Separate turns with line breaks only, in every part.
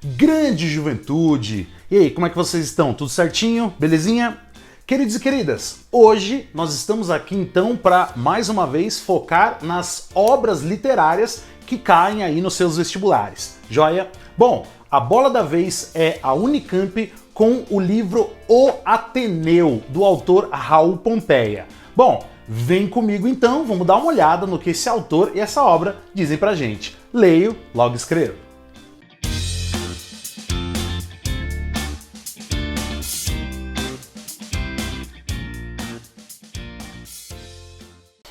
Grande juventude! E aí, como é que vocês estão? Tudo certinho? Belezinha? Queridos e queridas, hoje nós estamos aqui então para mais uma vez focar nas obras literárias que caem aí nos seus vestibulares. Joia? Bom, a bola da vez é a Unicamp com o livro O Ateneu, do autor Raul Pompeia. Bom, vem comigo então, vamos dar uma olhada no que esse autor e essa obra dizem pra gente. Leio, logo escrevo.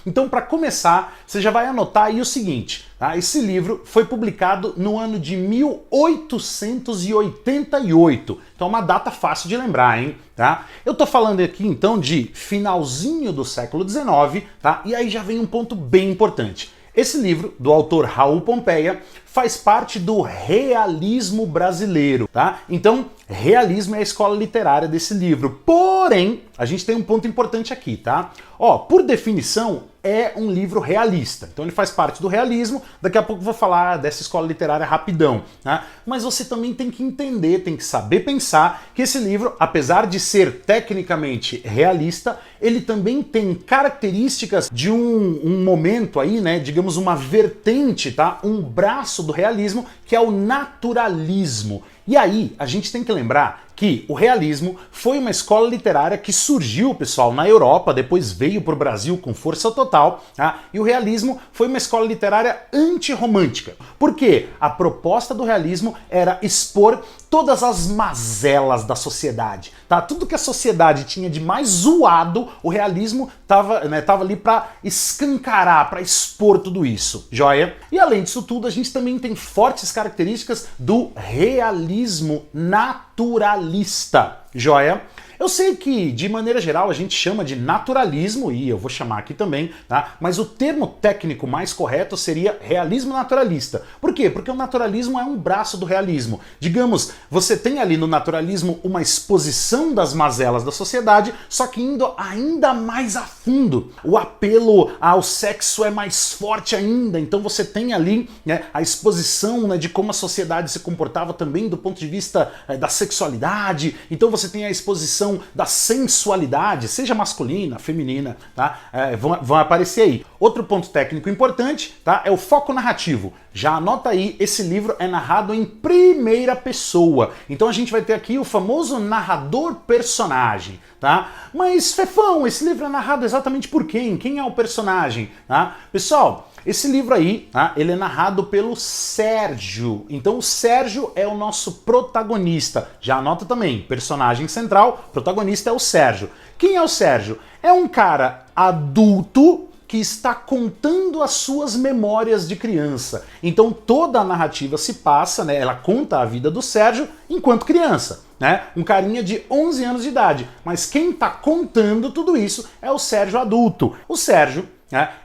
Então, para começar, você já vai anotar aí o seguinte, tá? Esse livro foi publicado no ano de 1888, então é uma data fácil de lembrar, hein? Tá? Eu tô falando aqui então de finalzinho do século XIX, tá? E aí já vem um ponto bem importante. Esse livro, do autor Raul Pompeia, faz parte do realismo brasileiro, tá? Então, realismo é a escola literária desse livro. Porém, a gente tem um ponto importante aqui, tá? Ó, por definição, é um livro realista. Então ele faz parte do realismo, daqui a pouco eu vou falar dessa escola literária rapidão, tá? Mas você também tem que entender, tem que saber pensar que esse livro, apesar de ser tecnicamente realista, ele também tem características de um momento aí, né, digamos uma vertente, tá? Um braço do realismo, que é o naturalismo. E aí, a gente tem que lembrar que o realismo foi uma escola literária que surgiu, pessoal, na Europa, depois veio para o Brasil com força total, tá? E o realismo foi uma escola literária antirromântica. Por quê? A proposta do realismo era expor todas as mazelas da sociedade, tá? Tudo que a sociedade tinha de mais zoado, o realismo tava ali para escancarar, para expor tudo isso, joia? E além disso tudo, a gente também tem fortes características do realismo naturalista, joia? Eu sei que, de maneira geral, a gente chama de naturalismo, e eu vou chamar aqui também, tá? Mas o termo técnico mais correto seria realismo naturalista. Por quê? Porque o naturalismo é um braço do realismo. Digamos, você tem ali no naturalismo uma exposição das mazelas da sociedade, só que indo ainda mais a fundo. O apelo ao sexo é mais forte ainda, então você tem ali, né, a exposição, né, de como a sociedade se comportava também do ponto de vista da sexualidade. Então você tem a exposição da sensualidade, seja masculina, feminina, tá? Vão aparecer aí. Outro ponto técnico importante, tá? É o foco narrativo. Já anota aí, esse livro é narrado em primeira pessoa. Então a gente vai ter aqui o famoso narrador-personagem, tá? Mas, Fefão, esse livro é narrado exatamente por quem? Quem é o personagem? Tá? Pessoal, esse livro aí, tá? Ele é narrado pelo Sérgio. Então o Sérgio é o nosso protagonista. Já anota também, personagem central, protagonista é o Sérgio. Quem é o Sérgio? É um cara adulto que está contando as suas memórias de criança. Então toda a narrativa se passa, né? Ela conta a vida do Sérgio enquanto criança, né? Um carinha de 11 anos de idade. Mas quem está contando tudo isso é o Sérgio adulto. O Sérgio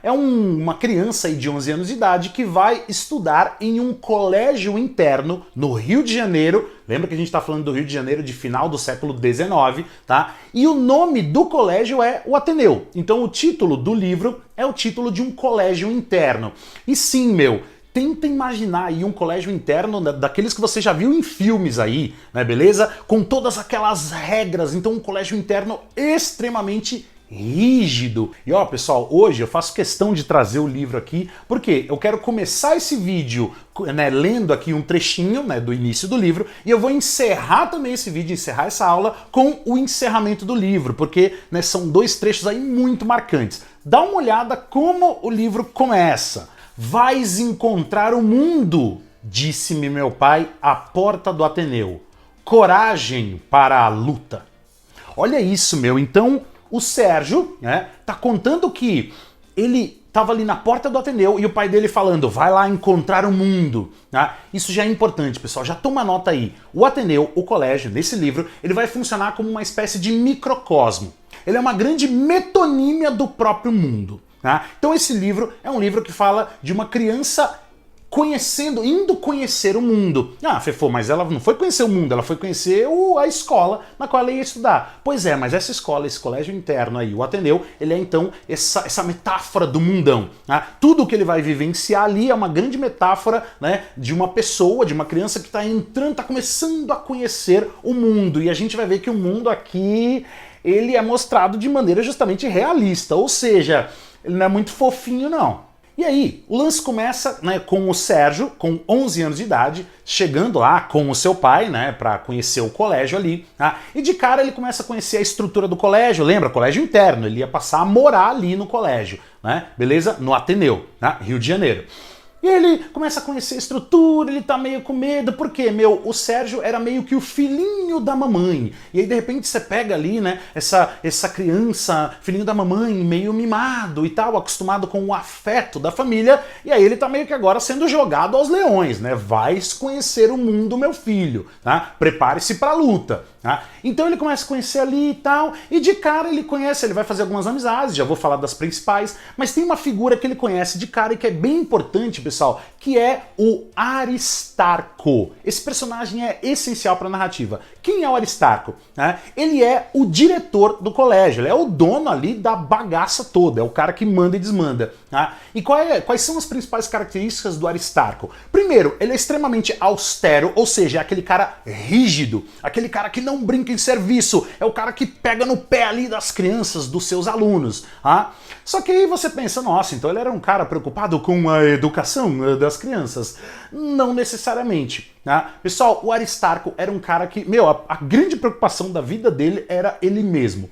é uma criança aí de 11 anos de idade que vai estudar em um colégio interno no Rio de Janeiro. Lembra que a gente está falando do Rio de Janeiro de final do século XIX, tá? E o nome do colégio é o Ateneu. Então o título do livro é o título de um colégio interno. E sim, tenta imaginar aí um colégio interno daqueles que você já viu em filmes aí, né, beleza? Com todas aquelas regras. Então um colégio interno extremamente rígido. E ó, pessoal, hoje eu faço questão de trazer o livro aqui, porque eu quero começar esse vídeo, né, lendo aqui um trechinho, né, do início do livro, e eu vou encerrar também esse vídeo, encerrar essa aula com o encerramento do livro, porque, né, são dois trechos aí muito marcantes. Dá uma olhada como o livro começa. Vais encontrar o mundo, disse-me meu pai à porta do Ateneu. Coragem para a luta. Olha isso, então o Sérgio, né, tá contando que ele estava ali na porta do Ateneu e o pai dele falando, vai lá encontrar o mundo. Tá? Isso já é importante, pessoal, já toma nota aí. O Ateneu, o colégio, nesse livro, ele vai funcionar como uma espécie de microcosmo. Ele é uma grande metonímia do próprio mundo. Tá? Então esse livro é um livro que fala de uma criança indo conhecer o mundo. Ah, Fefô, mas ela não foi conhecer o mundo, ela foi conhecer a escola na qual ela ia estudar. Pois é, mas essa escola, esse colégio interno aí, o Ateneu, ele é então essa metáfora do mundão. Né? Tudo que ele vai vivenciar ali é uma grande metáfora, né, de uma pessoa, de uma criança que está entrando, está começando a conhecer o mundo. E a gente vai ver que o mundo aqui, ele é mostrado de maneira justamente realista, ou seja, ele não é muito fofinho não. E aí, o lance começa, né, com o Sérgio, com 11 anos de idade, chegando lá com o seu pai, né, para conhecer o colégio ali, tá? E de cara ele começa a conhecer a estrutura do colégio, lembra? Colégio interno, ele ia passar a morar ali no colégio, né? Beleza? No Ateneu, né? Rio de Janeiro. E ele começa a conhecer a estrutura, ele tá meio com medo, porque, o Sérgio era meio que o filhinho da mamãe. E aí, de repente, você pega ali, né, essa criança, filhinho da mamãe, meio mimado e tal, acostumado com o afeto da família, e aí ele tá meio que agora sendo jogado aos leões, né? Vai conhecer o mundo, meu filho, tá? Prepare-se pra luta. Tá? Então ele começa a conhecer ali e tal, e de cara ele vai fazer algumas amizades, já vou falar das principais, mas tem uma figura que ele conhece de cara e que é bem importante, pessoal, que é o Aristarco. Esse personagem é essencial para a narrativa. Quem é o Aristarco? Ele é o diretor do colégio, ele é o dono ali da bagaça toda, é o cara que manda e desmanda. Tá? E quais são as principais características do Aristarco? Primeiro, ele é extremamente austero, ou seja, é aquele cara rígido, aquele cara que não brinca em serviço, é o cara que pega no pé ali das crianças, dos seus alunos. Tá? Só que aí você pensa, nossa, então ele era um cara preocupado com a educação das crianças. Não necessariamente. Tá? Pessoal, o Aristarco era um cara que, a grande preocupação da vida dele era ele mesmo.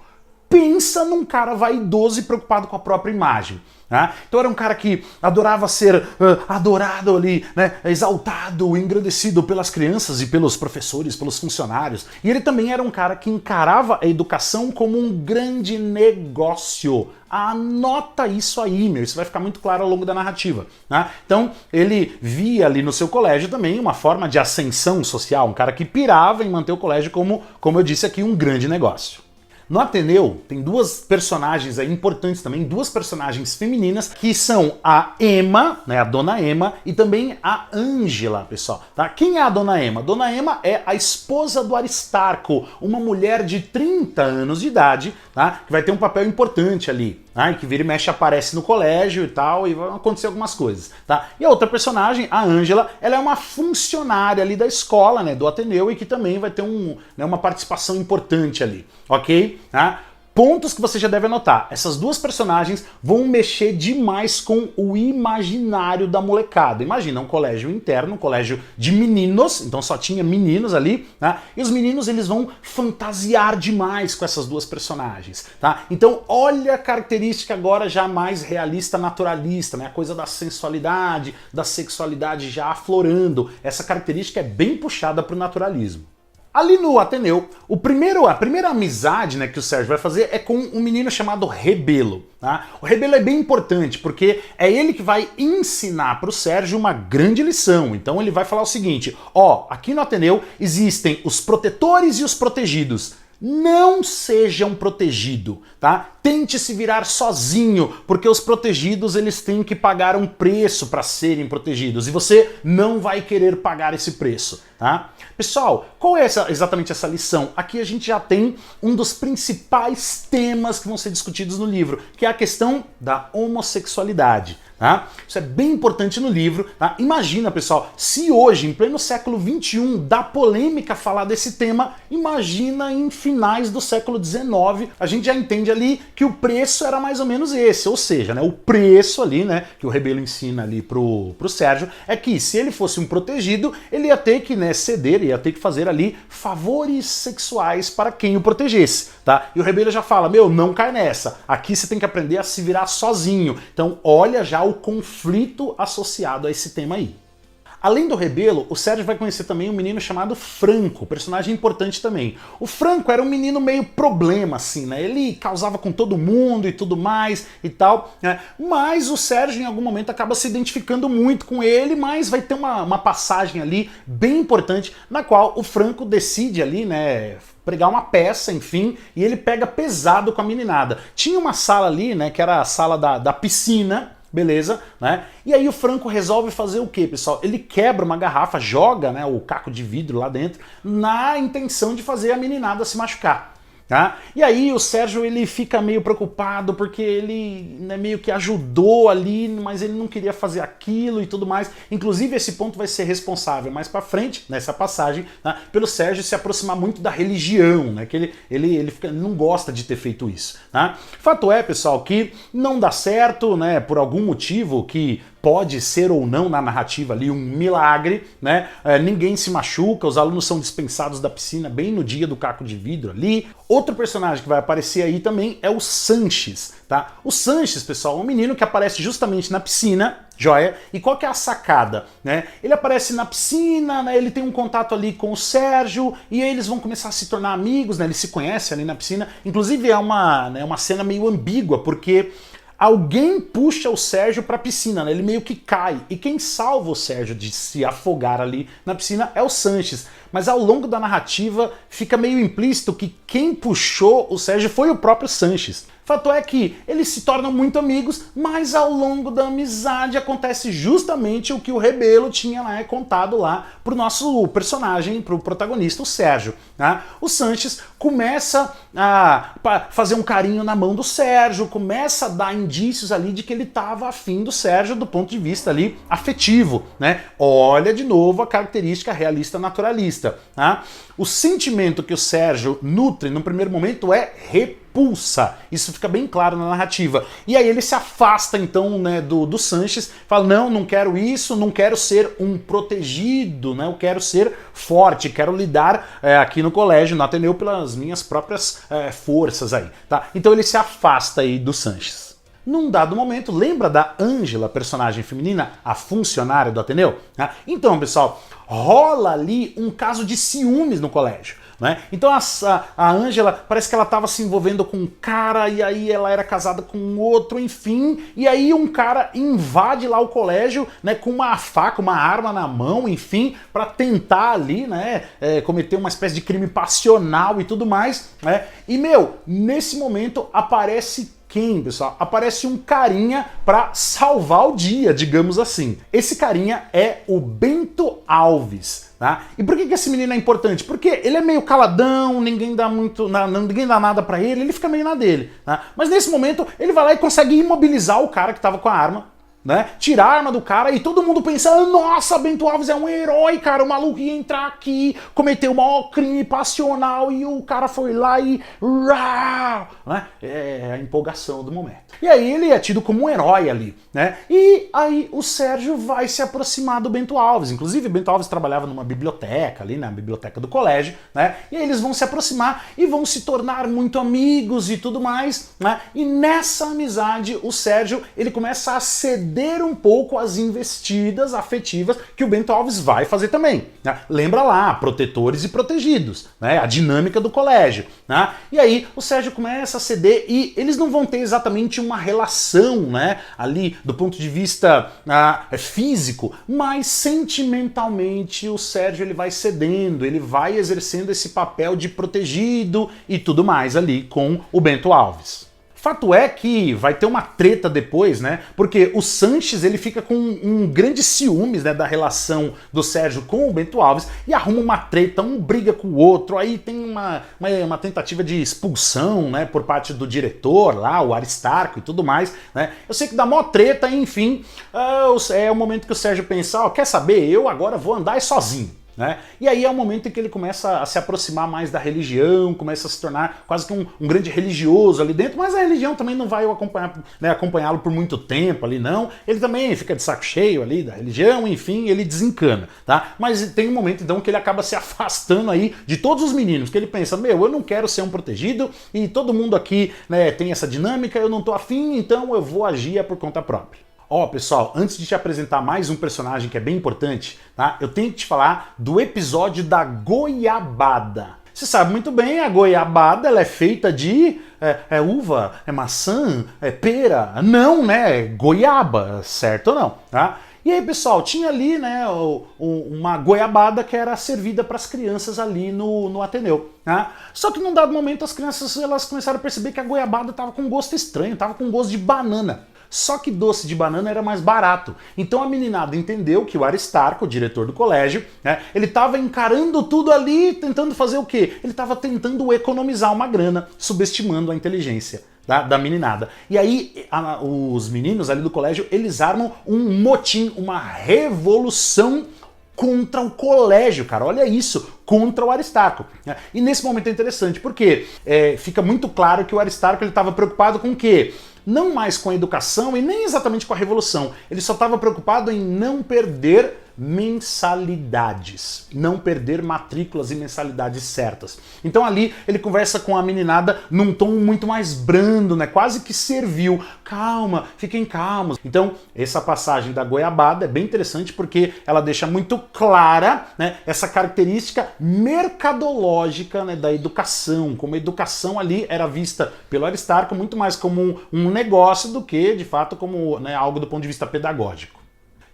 Pensa num cara vaidoso e preocupado com a própria imagem. Né? Então era um cara que adorava ser adorado ali, né? Exaltado, engrandecido pelas crianças e pelos professores, pelos funcionários. E ele também era um cara que encarava a educação como um grande negócio. Anota isso aí, isso vai ficar muito claro ao longo da narrativa. Né? Então ele via ali no seu colégio também uma forma de ascensão social, um cara que pirava em manter o colégio como eu disse aqui, um grande negócio. No Ateneu tem duas personagens aí importantes também, duas personagens femininas, que são a Emma, né, a Dona Emma, e também a Ângela, pessoal. Tá? Quem é a Dona Emma? Dona Emma é a esposa do Aristarco, uma mulher de 30 anos de idade, tá? Que vai ter um papel importante ali. E que vira e mexe aparece no colégio e tal, e vão acontecer algumas coisas, tá? E a outra personagem, a Ângela, ela é uma funcionária ali da escola, né, do Ateneu, e que também vai ter uma participação importante ali, ok? Tá? Pontos que você já deve anotar. Essas duas personagens vão mexer demais com o imaginário da molecada. Imagina um colégio interno, um colégio de meninos, então só tinha meninos ali, tá? E os meninos eles vão fantasiar demais com essas duas personagens, tá? Então olha a característica agora já mais realista, naturalista, né? A coisa da sensualidade, da sexualidade já aflorando. Essa característica é bem puxada para o naturalismo. Ali no Ateneu, a primeira amizade, né, que o Sérgio vai fazer é com um menino chamado Rebelo. Tá? O Rebelo é bem importante porque é ele que vai ensinar para o Sérgio uma grande lição. Então ele vai falar o seguinte, aqui no Ateneu existem os protetores e os protegidos. Não seja um protegido, tá? Tente se virar sozinho, porque os protegidos eles têm que pagar um preço para serem protegidos e você não vai querer pagar esse preço, tá? Pessoal, qual é exatamente essa lição? Aqui a gente já tem um dos principais temas que vão ser discutidos no livro, que é a questão da homossexualidade. Tá? Isso é bem importante no livro. Tá? Imagina, pessoal, se hoje, em pleno século XXI, dá polêmica falar desse tema, imagina em finais do século XIX. A gente já entende ali que o preço era mais ou menos esse, ou seja, né, o preço ali, né, que o Rebelo ensina ali pro Sérgio, é que se ele fosse um protegido, ele ia ter que, né, ceder, ia ter que fazer ali favores sexuais para quem o protegesse. Tá? E o Rebelo já fala, não cai nessa, aqui você tem que aprender a se virar sozinho. Então olha já o conflito associado a esse tema aí. Além do Rebelo, o Sérgio vai conhecer também um menino chamado Franco, personagem importante também. O Franco era um menino meio problema, assim, né? Ele causava com todo mundo e tudo mais e tal, né? Mas o Sérgio em algum momento acaba se identificando muito com ele, mas vai ter uma passagem ali bem importante na qual o Franco decide ali, né, pregar uma peça, enfim, e ele pega pesado com a meninada. Tinha uma sala ali, né, que era a sala da piscina, beleza, né? E aí o Franco resolve fazer o quê, pessoal? Ele quebra uma garrafa, joga, né, o caco de vidro lá dentro, na intenção de fazer a meninada se machucar. Tá? E aí o Sérgio ele fica meio preocupado porque ele, né, meio que ajudou ali, mas ele não queria fazer aquilo e tudo mais. Inclusive esse ponto vai ser responsável mais pra frente, nessa passagem, tá? Pelo Sérgio se aproximar muito da religião, né? Que ele não gosta de ter feito isso. Tá? Fato é, pessoal, que não dá certo, né, por algum motivo que pode ser ou não na narrativa ali um milagre, né? Ninguém se machuca, os alunos são dispensados da piscina bem no dia do caco de vidro ali. Outro personagem que vai aparecer aí também é o Sanches, tá? O Sanches, pessoal, é um menino que aparece justamente na piscina, joia? E qual que é a sacada, né? Ele aparece na piscina, né? Ele tem um contato ali com o Sérgio e aí eles vão começar a se tornar amigos, né? Eles se conhecem ali na piscina. Inclusive é uma cena meio ambígua, porque alguém puxa o Sérgio pra piscina, né? Ele meio que cai. E quem salva o Sérgio de se afogar ali na piscina é o Sanches. Mas ao longo da narrativa fica meio implícito que quem puxou o Sérgio foi o próprio Sanches. Fato é que eles se tornam muito amigos, mas ao longo da amizade acontece justamente o que o Rebelo tinha contado lá pro nosso personagem, pro protagonista, o Sérgio. Né? O Sanches começa a fazer um carinho na mão do Sérgio, começa a dar indícios ali de que ele estava afim do Sérgio do ponto de vista ali afetivo. Né? Olha de novo a característica realista naturalista. Tá? O sentimento que o Sérgio nutre no primeiro momento é repulsa. Isso fica bem claro na narrativa. E aí ele se afasta então, né, do Sanches, fala, não quero isso, não quero ser um protegido, né, eu quero ser forte, quero lidar aqui no colégio, no Ateneu, pelas minhas próprias forças aí, tá? Então ele se afasta aí do Sanches. Num dado momento, lembra da Ângela, personagem feminina, a funcionária do Ateneu? Então, pessoal, rola ali um caso de ciúmes no colégio. Né? Então a Ângela parece que ela estava se envolvendo com um cara e aí ela era casada com outro, enfim, e aí um cara invade lá o colégio, né, com uma faca, uma arma na mão, enfim, para tentar ali, né, cometer uma espécie de crime passional e tudo mais, né? E nesse momento aparece quem, pessoal? Aparece um carinha pra salvar o dia, digamos assim. Esse carinha é o Bento Alves. Tá? E por que esse menino é importante? Porque ele é meio caladão, ninguém dá nada pra ele, ele fica meio na dele. Tá? Mas nesse momento ele vai lá e consegue imobilizar o cara que tava com a arma, né? Tirar a arma do cara e todo mundo pensando, nossa, Bento Alves é um herói, cara, o maluco ia entrar aqui, cometeu o maior crime passional e o cara foi lá e... né? É a empolgação do momento. E aí ele é tido como um herói ali, né? E aí o Sérgio vai se aproximar do Bento Alves. Inclusive, o Bento Alves trabalhava numa biblioteca ali, na biblioteca do colégio, né? E aí eles vão se aproximar e vão se tornar muito amigos e tudo mais, né? E nessa amizade, o Sérgio, ele começa a ceder um pouco às investidas afetivas que o Bento Alves vai fazer também, né? Lembra lá, protetores e protegidos, né? A dinâmica do colégio, né? E aí o Sérgio começa a ceder e eles não vão ter exatamente uma relação, né, ali do ponto de vista físico, mas sentimentalmente o Sérgio ele vai cedendo, ele vai exercendo esse papel de protegido e tudo mais ali com o Bento Alves. Fato é que vai ter uma treta depois, né? Porque o Sanches ele fica com um grande ciúmes, né, da relação do Sérgio com o Bento Alves e arruma uma treta, um briga com o outro, aí tem uma tentativa de expulsão, né, por parte do diretor lá, o Aristarco e tudo mais, né? Eu sei que dá mó treta, enfim, é o momento que o Sérgio pensa, quer saber, eu agora vou andar sozinho. Né? E aí é o momento em que ele começa a se aproximar mais da religião, começa a se tornar quase que um grande religioso ali dentro, mas a religião também não vai acompanhá-lo por muito tempo ali, não. Ele também fica de saco cheio ali da religião, enfim, ele desencana, tá? Mas tem um momento então que ele acaba se afastando aí de todos os meninos, que ele pensa, eu não quero ser um protegido e todo mundo aqui, né, tem essa dinâmica, eu não tô afim, então eu vou agir por conta própria. Pessoal, antes de te apresentar mais um personagem que é bem importante, tá? Eu tenho que te falar do episódio da goiabada. Você sabe muito bem, a goiabada ela é feita de uva, maçã, pera, não, né? Goiaba, certo ou não? Tá? E aí, pessoal, tinha ali, né, uma goiabada que era servida para as crianças ali no Ateneu. Né? Só que num dado momento as crianças elas começaram a perceber que a goiabada estava com um gosto estranho, estava com um gosto de banana. Só que doce de banana era mais barato. Então a meninada entendeu que o Aristarco, o diretor do colégio, né, ele estava encarando tudo ali, tentando fazer o quê? Ele estava tentando economizar uma grana, subestimando a inteligência da meninada. E aí os meninos ali do colégio, eles armam um motim, uma revolução contra o colégio, cara. Olha isso, contra o Aristarco. E nesse momento é interessante, porque fica muito claro que o Aristarco estava preocupado com o quê? Não mais com a educação e nem exatamente com a revolução. Ele só estava preocupado em não perder mensalidades, não perder matrículas e mensalidades certas. Então ali ele conversa com a meninada num tom muito mais brando, né? Quase que servil. Calma, fiquem calmos. Então essa passagem da goiabada é bem interessante porque ela deixa muito clara, né, essa característica mercadológica, né, da educação, como a educação ali era vista pelo Aristarco muito mais como um negócio do que de fato como, né, algo do ponto de vista pedagógico.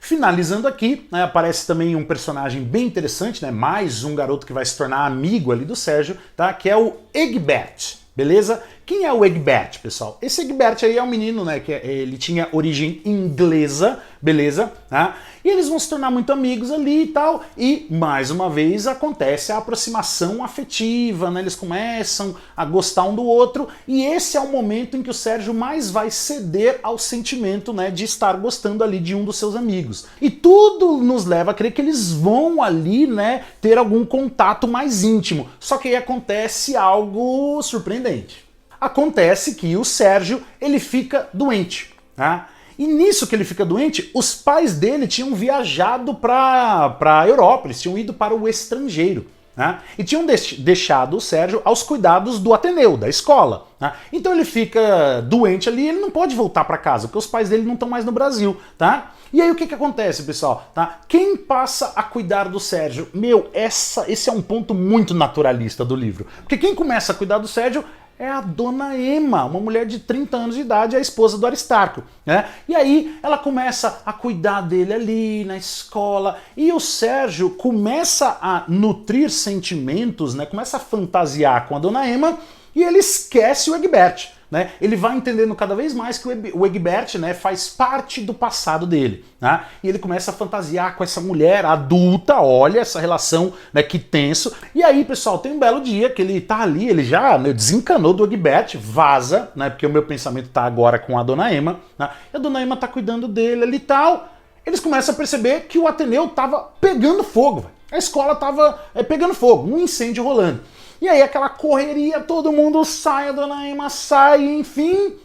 Finalizando aqui, né, aparece também um personagem bem interessante, né, mais um garoto que vai se tornar amigo ali do Sérgio, tá, que é o Egbert, beleza? Quem é o Egbert, pessoal? Esse Egbert aí é um menino, né, que ele tinha origem inglesa, beleza? Tá? E eles vão se tornar muito amigos ali e tal, e mais uma vez acontece a aproximação afetiva, né? Eles começam a gostar um do outro, e esse é o momento em que o Sérgio mais vai ceder ao sentimento, né, de estar gostando ali de um dos seus amigos. E tudo nos leva a crer que eles vão ali, né, ter algum contato mais íntimo. Só que aí acontece algo surpreendente. Acontece que o Sérgio, ele fica doente, tá? E nisso que ele fica doente, os pais dele tinham viajado para a Europa, eles tinham ido para o estrangeiro, né? E tinham deixado o Sérgio aos cuidados do Ateneu, da escola, né? Então ele fica doente ali, ele não pode voltar para casa, porque os pais dele não estão mais no Brasil, tá? E aí o que acontece, pessoal? Tá? Quem passa a cuidar do Sérgio? Meu, esse é um ponto muito naturalista do livro, porque quem começa a cuidar do Sérgio é a Dona Ema, uma mulher de 30 anos de idade, a esposa do Aristarco, né? E aí ela começa a cuidar dele ali na escola, e o Sérgio começa a nutrir sentimentos, né? Começa a fantasiar com a Dona Ema, e ele esquece o Egbert, né? Ele vai entendendo cada vez mais que o Egbert, né, faz parte do passado dele, né? E ele começa a fantasiar com essa mulher adulta, olha essa relação, né, que tenso. E aí, pessoal, tem um belo dia que ele tá ali, ele já, né, desencanou do Egbert, vaza, né, porque o meu pensamento tá agora com a Dona Ema, né? E a Dona Ema tá cuidando dele ali e tal. Eles começam a perceber que o Ateneu tava pegando fogo, véio. A escola tava pegando fogo, um incêndio rolando. E aí aquela correria, todo mundo sai, a Dona Ema sai, enfim.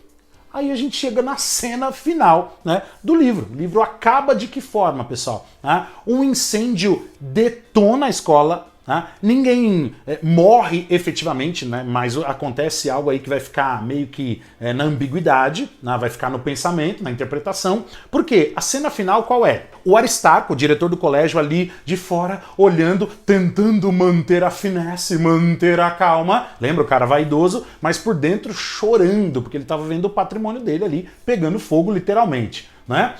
Aí a gente chega na cena final, né, do livro. O livro acaba de que forma, pessoal? Um incêndio detona a escola, ninguém morre efetivamente, né, mas acontece algo aí que vai ficar meio que na ambiguidade, né, vai ficar no pensamento, na interpretação. Por quê? A cena final qual é? O Aristarco, o diretor do colégio ali de fora, olhando, tentando manter a finesse, manter a calma. Lembra, o cara vaidoso, mas por dentro chorando, porque ele estava vendo o patrimônio dele ali pegando fogo literalmente, né?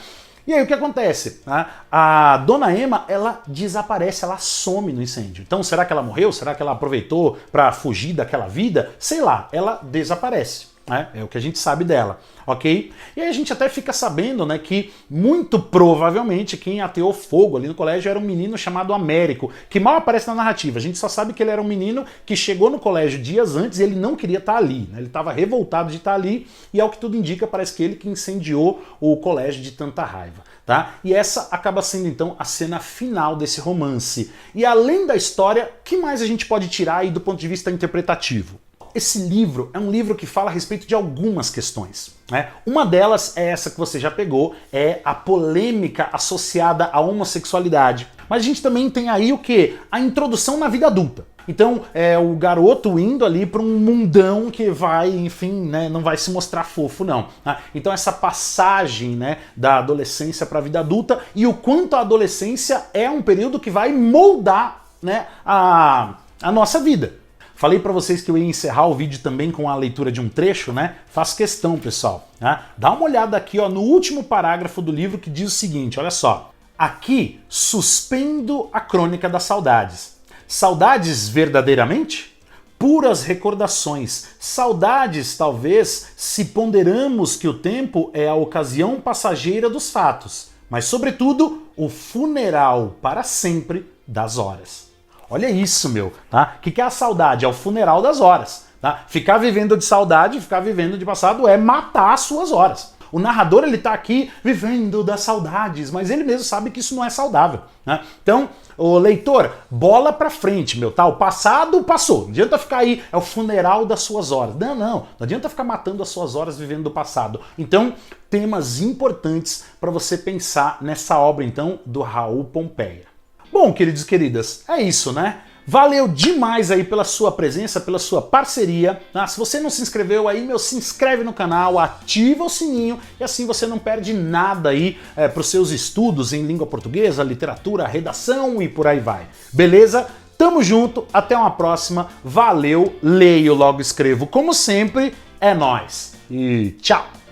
E aí o que acontece? A Dona Ema, ela desaparece, ela some no incêndio. Então será que ela morreu? Será que ela aproveitou para fugir daquela vida? Sei lá, ela desaparece. É o que a gente sabe dela, ok? E aí a gente até fica sabendo, né, que muito provavelmente quem ateou fogo ali no colégio era um menino chamado Américo, que mal aparece na narrativa. A gente só sabe que ele era um menino que chegou no colégio dias antes e ele não queria estar ali, né? Ele estava revoltado de estar ali e, ao que tudo indica, parece que ele que incendiou o colégio de tanta raiva, tá? E essa acaba sendo então a cena final desse romance. E além da história, o que mais a gente pode tirar aí do ponto de vista interpretativo? Esse livro é um livro que fala a respeito de algumas questões, né? Uma delas é essa que você já pegou, é a polêmica associada à homossexualidade. Mas a gente também tem aí o quê? A introdução na vida adulta. Então, é o garoto indo ali para um mundão que vai, enfim, né, não vai se mostrar fofo, não. Né? Então, essa passagem, né, da adolescência para a vida adulta e o quanto a adolescência é um período que vai moldar, né, a nossa vida. Falei para vocês que eu ia encerrar o vídeo também com a leitura de um trecho, né? Faço questão, pessoal. Né? Dá uma olhada aqui, ó, no último parágrafo do livro que diz o seguinte, olha só. Aqui, suspendo a crônica das saudades. Saudades verdadeiramente? puras recordações. Saudades, talvez, se ponderamos que o tempo é a ocasião passageira dos fatos, mas, sobretudo, o funeral para sempre das horas. Olha isso, meu, tá? O que é a saudade? É o funeral das horas, tá? Ficar vivendo de saudade, ficar vivendo de passado é matar as suas horas. O narrador, ele tá aqui vivendo das saudades, mas ele mesmo sabe que isso não é saudável, né? Então, o leitor, bola pra frente, meu, tá? O passado passou. Não adianta ficar aí, é o funeral das suas horas. Não adianta ficar matando as suas horas vivendo do passado. Então, temas importantes para você pensar nessa obra, então, do Raul Pompeia. Bom, queridos e queridas, é isso, né? Valeu demais aí pela sua presença, pela sua parceria. Tá? Se você não se inscreveu aí, meu, se inscreve no canal, ativa o sininho e assim você não perde nada aí para os seus estudos em língua portuguesa, literatura, redação e por aí vai. Beleza? Tamo junto, até uma próxima. Valeu, leio, logo escrevo. Como sempre, é nóis. E tchau!